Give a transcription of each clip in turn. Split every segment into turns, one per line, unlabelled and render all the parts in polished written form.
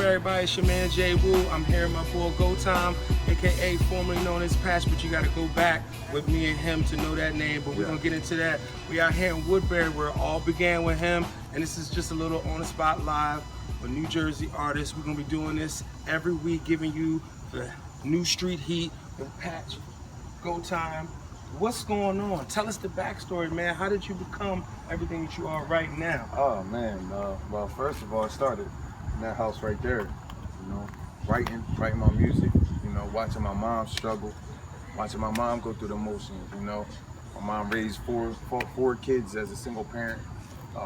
everybody? It's your man Jay Woo. I'm here with my boy GoTime, aka formerly known as Patch, but you gotta go back with me and him to know that name. But we're gonna get into that. We out here in Woodbury where it all began with him, and this is just a little on the spot live with New Jersey artists. We're gonna be doing this every week, giving you the new street heat with Patch, GoTime. What's going on? Tell us the backstory, man. How did you become everything that you are right now?
Oh man, well, first of all, it started in that house right there, you know, writing my music, you know, watching my mom struggle, watching my mom go through the motions, you know. My mom raised four kids as a single parent.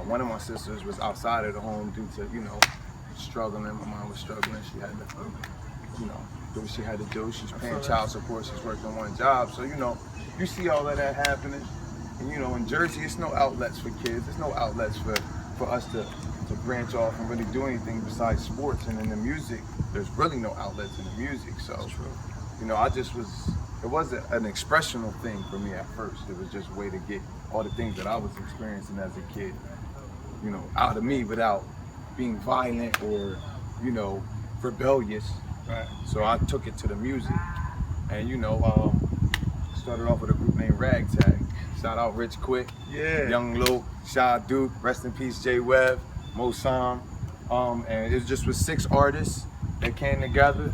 One of my sisters was outside of the home due to, you know, struggling. My mom was struggling. She had to, you know, do what she had to do. She's paying child support. She's working one job. So, you know, you see all of that happening. And, you know, in Jersey, it's no outlets for kids. There's no outlets for us to branch off and really do anything besides sports. And in the music, there's really no outlets in the music. So, you know, it wasn't an expressional thing for me at first. It was just a way to get all the things that I was experiencing as a kid, you know, out of me without being violent or, you know, rebellious.
Right.
So I took it to the music. And, you know, started off with a group named Ragtag. Shout out Rich Quick, Young Luke, Shy Duke, rest in peace Jay Webb, Mo Sam. And it just was 6 artists that came together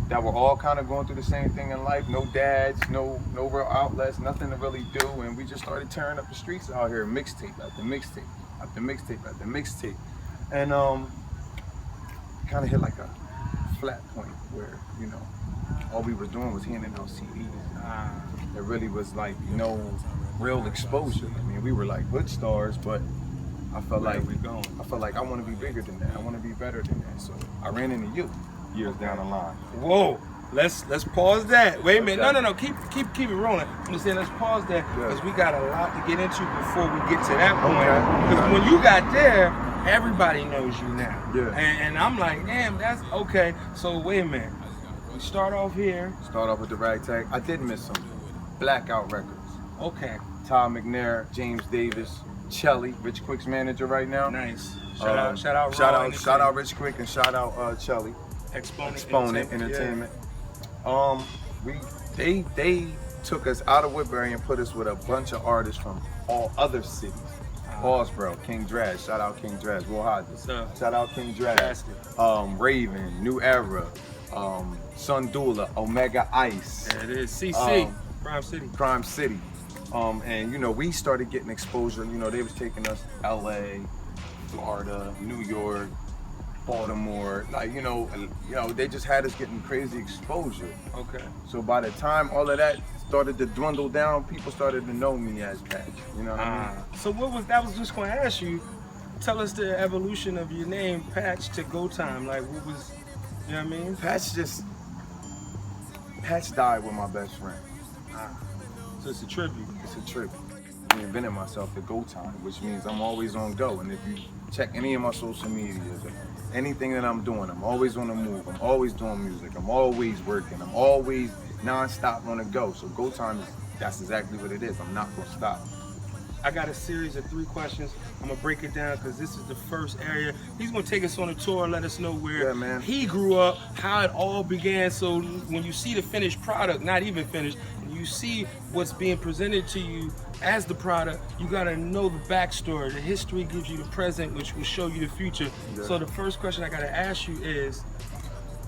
that were all kind of going through the same thing in life. No dads, no real outlets, nothing to really do. And we just started tearing up the streets out here, mixtape after mixtape, after mixtape, after mixtape. And kind of hit like a flat point where, you know, all we were doing was handing out CDs. There really was like no real exposure. I mean, we were like hood stars, but I felt like I want to be bigger than that. I want to be better than that. So I ran into you years down the line.
Whoa, let's pause that. Wait a minute. No. Keep it rolling. I'm just saying, let's pause that because we got a lot to get into before we get to that point. Because when you got there, everybody knows you now.
Yeah.
And I'm like, damn, that's okay. So wait a minute. We start off here.
Start off with the Ragtag. I did miss some Blackout Records.
Okay.
Todd McNair, James Davis, Chelly, Rich Quick's manager right now.
Nice. Shout out
Rich Quick and shout out Chelly. Exponent Entertainment. They took us out of Woodbury and put us with a bunch of artists from all other cities. Marsdale, King Draz, shout out King Draz, Will Hodges, shout out King Draz, Raven, New Era, Sundula, Omega Ice.
There it is, CC, Crime City.
And you know, we started getting exposure. You know, they was taking us LA, Florida, New York, Baltimore, like, you know, they just had us getting crazy exposure.
Okay.
So by the time all of that started to dwindle down, people started to know me as Patch. You know what I mean?
So that was just going to ask you, tell us the evolution of your name, Patch, to GoTime. Like, what was, you know what I mean?
Patch died with my best friend.
So it's a tribute.
It's a tribute. I reinvented myself to GoTime, which means I'm always on go. And if you check any of my social media, anything that I'm doing, I'm always on the move. I'm always doing music. I'm always working. I'm always non-stop on the go. So GoTime, that's exactly what it is. I'm not gonna stop.
I got a series of 3 questions. I'm gonna break it down because this is the first area. He's gonna take us on a tour and let us know where he grew up, how it all began. So when you see the finished product, not even finished, you see what's being presented to you as the product, you gotta know the backstory. The history gives you the present, which will show you the future. So the first question I gotta ask you is,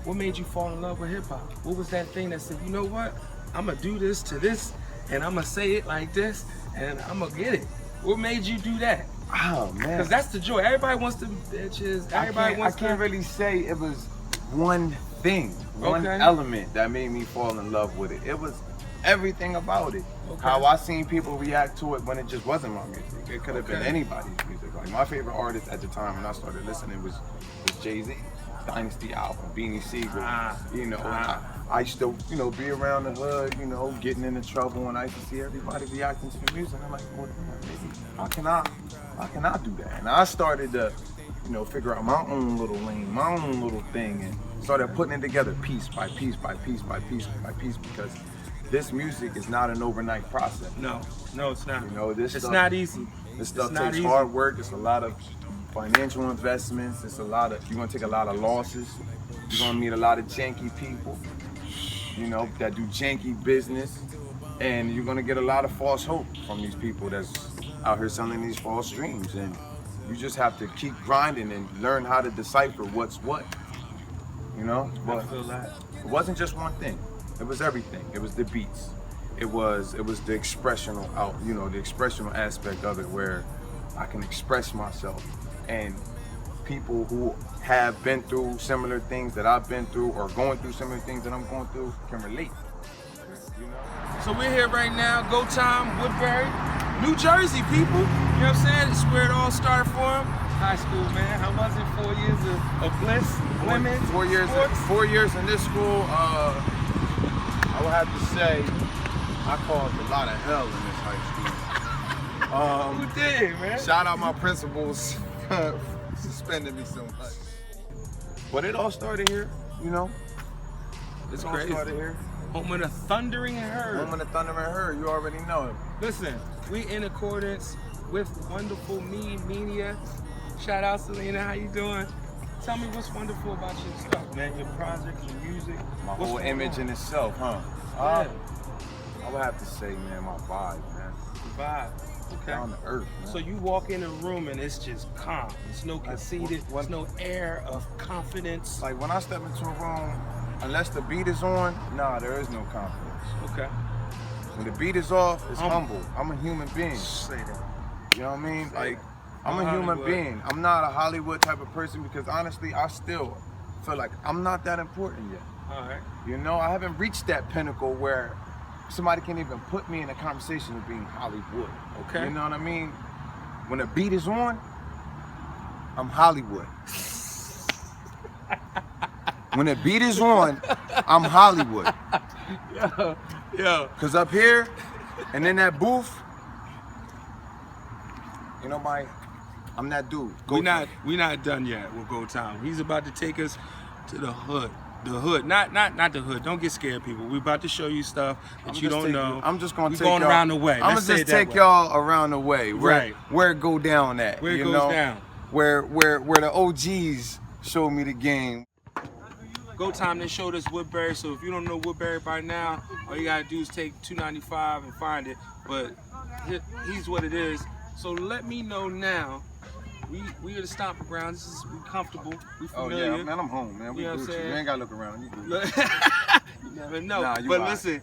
what made you fall in love with hip hop? What was that thing that said, you know what, I'm gonna do this to this, and I'm gonna say it like this, and I'm gonna get it? What made you do that?
Oh man,
because that's the joy. Everybody wants to bitches. I can't
really say it was one thing, one element that made me fall in love with it. It was everything about it. How I seen people react to it when it just wasn't my music. It could have been anybody's music. Like my favorite artist at the time when I started listening was Jay-Z. Dynasty album, Beanie Siegel, you know, and I used to, you know, be around the hood, you know, getting into trouble, and I used to see everybody reacting to the music. And I'm like, well, baby, how can I do that? And I started to, you know, figure out my own little lane, my own little thing, and started putting it together piece by piece by piece by piece by piece, because this music is not an overnight process.
No, it's not.
You know,
it's not easy.
This stuff takes hard work. It's a lot of financial investments. It's a lot of, you're gonna take a lot of losses. You're gonna meet a lot of janky people, you know, that do janky business. And you're gonna get a lot of false hope from these people that's out here selling these false dreams. And you just have to keep grinding and learn how to decipher what's what, you know? But
I feel that.
it wasn't just one thing. It was everything. It was the beats. It was the expressional out, you know, the expressional aspect of it where I can express myself, and people who have been through similar things that I've been through or going through similar things that I'm going through can relate. You know?
So we're here right now, GoTime, Woodbury, New Jersey, people. You know what I'm saying? It's where it all started for him. High school, man. How was it? 4 years of bliss, women,
4 years.
sports?
4 years in this school. I would have to say I caused a lot of hell in this high school.
Who did, man?
Shout out my principals for suspending me so much. But it all started here, you know.
It's
It all
crazy.
started here.
Home of the thundering herd.
Home of the Thunder and Her, you already know.
Listen, we in accordance with Wonderful Media. Shout out Selena, how you doing? Tell me what's wonderful about your stuff, man. Your projects, your music.
My
What's
whole
going
image
on?
in itself, huh?
Yeah.
I would have to say, man, my vibe, man.
Vibe. Okay.
Down to earth, man.
So you walk in a room and it's just calm. It's no conceited.
what-
There's no air of confidence.
Like when I step into a room, unless the beat is on, nah, there is no confidence.
Okay.
When the beat is off, it's
Humble.
humble. I'm a human being.
Say that.
You know what I mean? Like, I'm
I'm
a human
Hollywood.
being. I'm not a Hollywood type of person because honestly, I still feel like I'm not that important yet.
All right.
You know, I haven't reached that pinnacle where somebody can even put me in a conversation of being Hollywood.
Okay.
You know what I mean? When the beat is on, I'm Hollywood. When the beat is on, I'm Hollywood.
Yo.
Cause up here and in that booth, you know, I'm that dude.
We not done yet with GoTime. He's about to take us to the hood. The hood, not the hood. Don't get scared, people. We're about to show you stuff that you don't know.
I'm just gonna
We're
take
going
y'all
around the way.
I'm gonna
Let's say
just
it that
take
way.
y'all around the way.
Right.
Where it go down at.
Where it
you
goes
know?
down.
Where the OGs showed me the game.
GoTime, they showed us Woodbury, so if you don't know Woodbury by now, all you gotta do is take 295 and find it. But he's what it is. So let me know now. We are the stomping ground. We comfortable. We
Oh
familiar.
yeah, man, I'm home, man. We
You know what I'm
Gucci.
saying?
You ain't gotta look around. You good.
You never know.
Nah, you
but
right.
listen,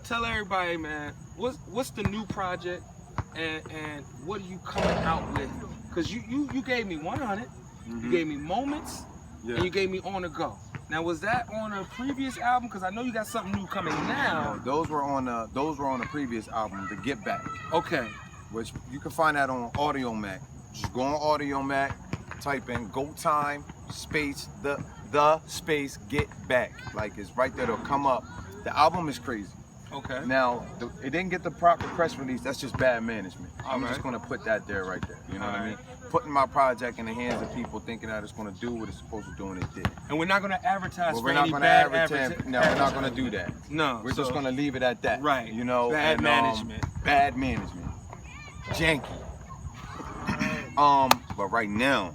tell everybody, man, what's the new project and what are you coming out with? Cause you gave me 100, you gave me moments,
Yeah.
and you gave me On the Go. Now was that on a previous album? Cause I know you got something new coming now.
No, those were on the previous album, The Get Back,
Okay.
which you can find that on Audio Mac. Just go on Audio Mac, type in GoTime space the space Get Back. Like it's right there. It'll come up. The album is crazy.
Okay.
Now it didn't get the proper press release. That's just bad management. I'm
Alright.
just gonna put that there right there. You know what I mean?
Alright.
Putting my project in the hands of people thinking that it's gonna do what it's supposed to do, and it did.
And we're not gonna advertise
But
for
we're not
any
gonna
bad
advertise. No, we're not gonna do that.
No.
We're just gonna leave it at that.
Right.
You know.
Bad management.
Bad management. Janky. But right now,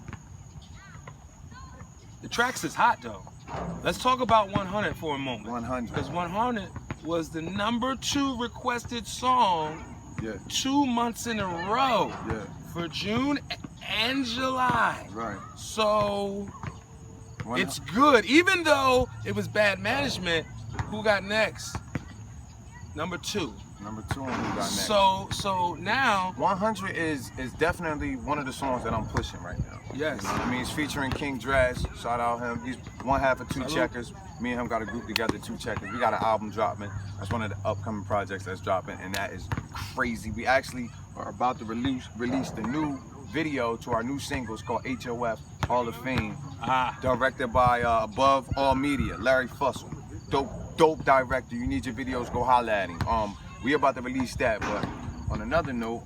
The tracks is hot though. Let's talk about 100 for a moment.
100.
Because 100 was the #2 requested song
Yeah.
2 months in a row
Yeah.
for June and July.
Right.
So
One-
it's good. Even though it was bad management, who got next? #2.
Number 2 on Who Got Next.
So now,
100 is definitely one of the songs that I'm pushing right now.
yes.
You know what I mean? It's featuring King Dress. Shout out him. He's one half of Two
Salute.
Checkers. Me and him got a group together, Two Checkers. We got an album dropping. That's one of the upcoming projects that's dropping, and that is crazy. We actually are about to release the new video to our new single. It's called HOF Hall of Fame. Directed by Above All Media, Larry Fussell. Dope director. You need your videos, go holla at him. We about to release that, but on another note,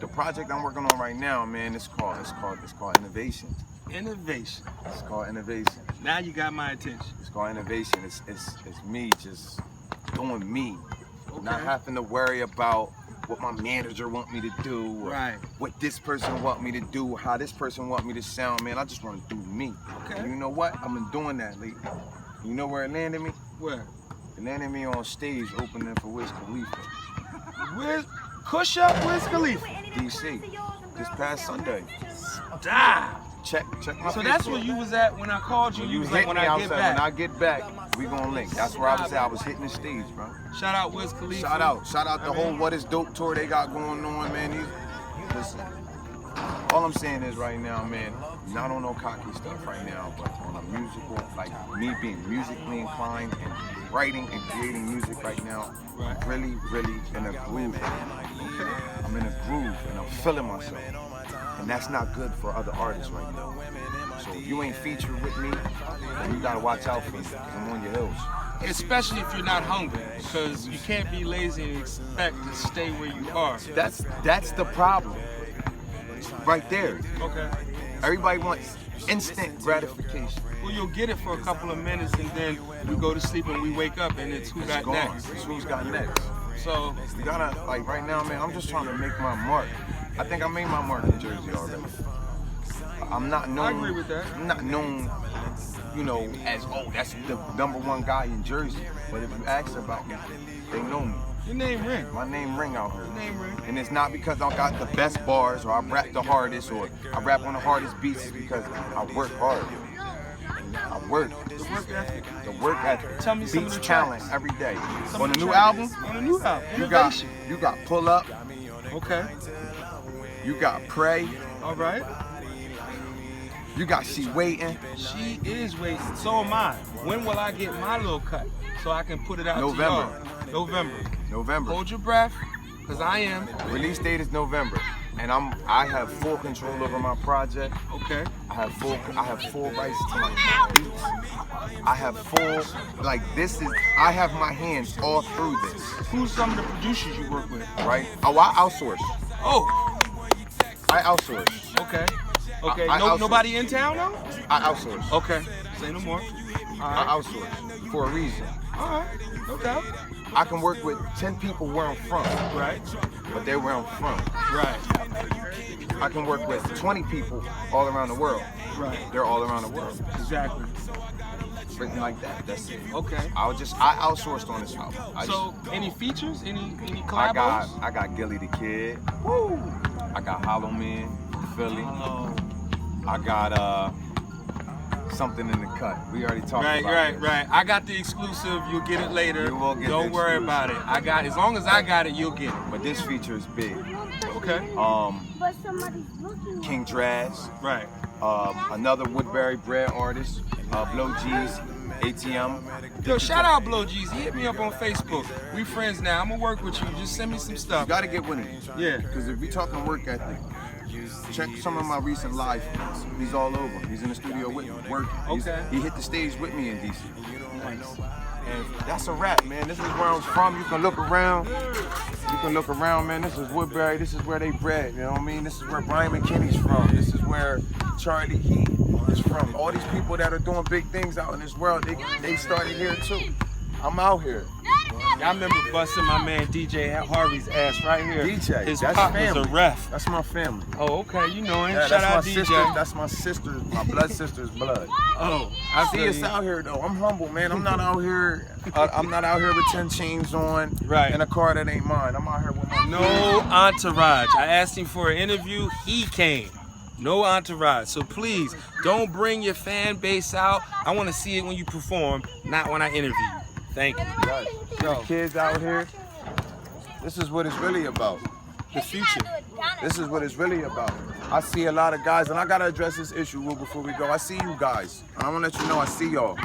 the project I'm working on right now, man, it's called Innovation.
Innovation.
It's called Innovation.
Now you got my attention.
It's called Innovation. It's me just doing me. Not
Okay.
having to worry about what my manager want me to do, or
Right.
what this person want me to do, how this person want me to sound, man. I just want to do me.
Okay.
And you know what? I've been doing that lately. You know where it landed me?
Where?
It landed me on stage opening for Wiz Khalifa.
Kush up Wiz Khalifa.
DC. This past Sunday.
Die.
Check my
So that's
Facebook.
where you was at when I called you.
When
You
you
was
hit
like, when
me,
I
I
get
said,
back.
when I get back, we gonna link. That's where I was at. I was hitting the stage, bro.
Shout out Wiz Khalifa.
Shout out the whole What Is Dope tour they got going on, man. Listen, all I'm saying is right now, man, not on no cocky stuff right now, but on a musical, like me being musically inclined and writing and creating music right now,
Right.
really in a groove. I'm in a groove and I'm feeling myself. And that's not good for other artists right now. So if you ain't featured with me, then you gotta watch out for me, because I'm on your heels.
Especially if you're not hungry, because you can't be lazy and expect to stay where you are.
That's the problem. Right there.
Okay.
Everybody wants instant gratification.
Well, you'll get it for a couple of minutes, and then we go to sleep and we wake up, and it's who
It's
got
gone.
next.
It's who's got next.
So
You gotta, like right now, man, I'm just trying to make my mark. I think I made my mark in Jersey already. I'm not known.
I agree with that.
I'm not known, you know, as, oh, that's the #1 guy in Jersey. But if you ask about me, they know me.
your name ring.
My name ring out here.
Your name ring.
And it's not because I got the best bars or I rap the hardest or I rap on the hardest beats. It's because I work hard. I work.
The work ethic.
The work ethic.
Tell me some
beats
of the
talent
tracks.
every day.
Some
On
of
the new
tracks.
album,
On the new album.
you got
Innovation.
Pull Up,
Okay.
you got Pray,
All right.
you got She Waiting.
She is waiting. So am I. When will I get my little cut so I can put it out
November.
to y'all?
November.
Hold your breath, because I am.
Release date is November. And I have full control over my project.
Okay.
I have full rights to my beats. I have full, like this is, I have my hands all through this,
Who's some of the producers you work with?
right? Oh, I outsource.
Oh,
I outsource.
okay. Okay.
I outsource.
Nobody in town though?
I outsource.
Okay. Say no more. All
I
right.
outsource for a reason.
All right. No doubt.
I can work with 10 people where I'm from,
Right.
but they're where I'm from.
Right.
I can work with 20 people all around the world.
Right.
They're all around the world.
Exactly.
Written like that. That's it.
Okay.
I outsourced on this album.
So, any features? Any
I
collabos?
got Gilly the Kid.
Woo.
I got Hollow Man from Philly.
Oh.
I got something in the cut. We already talked about this.
Right. I got the exclusive. You'll get it later.
You will get
Don't
the
worry
exclusive.
about it. I got. As long as I got it, you'll get it.
But this feature is big.
Okay.
But somebody's looking.
King Draz,
Right.
another Woodbury bred artist, Blow G's, ATM.
Yo, shout out Blow G's. He hit me up on Facebook. We friends now. I'm gonna work with you. Just send me some
You
stuff.
gotta get with him.
Yeah.
Because if we talking work ethic, check some of my recent live films. He's all over. He's in the studio with me, working.
Okay.
He hit the stage with me in DC. And that's a wrap, man. This is where I'm from. You can look around. You can look around, man. This is Woodbury. This is where they bred. You know what I mean? This is where Brian McKinney's from. This is where Charlie Heat is from. All these people that are doing big things out in this world, they started here too. I'm out here.
I remember busting my man DJ Harvey's ass right here.
DJ,
His
that's
pop was
family.
a ref.
That's my family.
Oh, okay. You know him.
Yeah,
Shout
that's
out
my
DJ.
sister. That's my sister's, my blood sister's blood.
Oh, I
See
feel
us
you.
out here though. I'm humble, man. I'm not out here. I'm not out here with 10 chains on,
Right.
in a car that ain't mine. I'm out here with my
No entourage. I asked him for an interview. He came. No entourage. So please don't bring your fan base out. I want to see it when you perform, not when I interview you. Thank you.
Right.
Yo,
Kids out here. This is what it's really about.
the future.
This is what it's really about. I see a lot of guys, and I gotta address this issue real before we go. I see you guys. I wanna let you know I see y'all.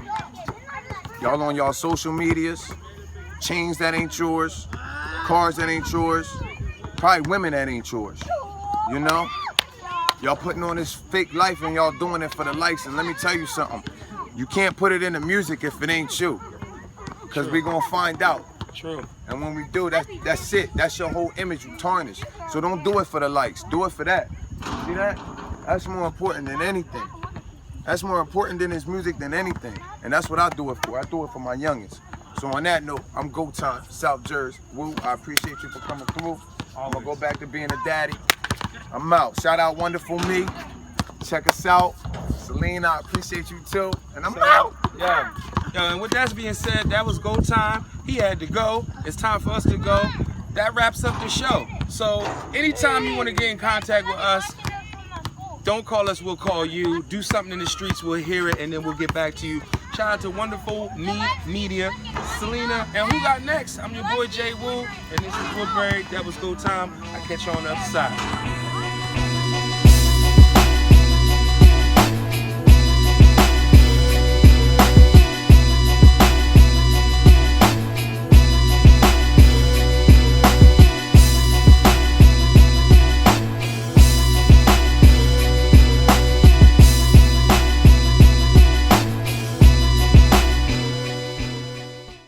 Y'all on y'all social medias, chains that ain't yours, cars that ain't yours, probably women that ain't yours. You know? Y'all putting on this fake life and y'all doing it for the likes. And let me tell you something. You can't put it in the music if it ain't you. Cause we gonna find out.
True.
And when we do, that's it. That's your whole image you tarnish. So don't do it for the likes. Do it for that. See that? That's more important than anything. That's more important than his music than anything. And that's what I do it for. I do it for my youngins. So on that note, I'm GoTime, South Jersey. Woo, I appreciate you for coming through. I'm gonna go back to being a daddy. I'm out. Shout out Wonderful Me. Check us out. Selena, I appreciate you too. And I'm out.
Yeah. And with that being said, that was go time. He had to go. It's time for us to go. That wraps up the show. So anytime you want to get in contact with us, don't call us, we'll call you. Do something in the streets, we'll hear it, and then we'll get back to you. Shout out to Wonderful Media, Selena, and who got next? I'm your boy Jay Woo, and this is Woodbury. That was Go Time. I catch you on the other side.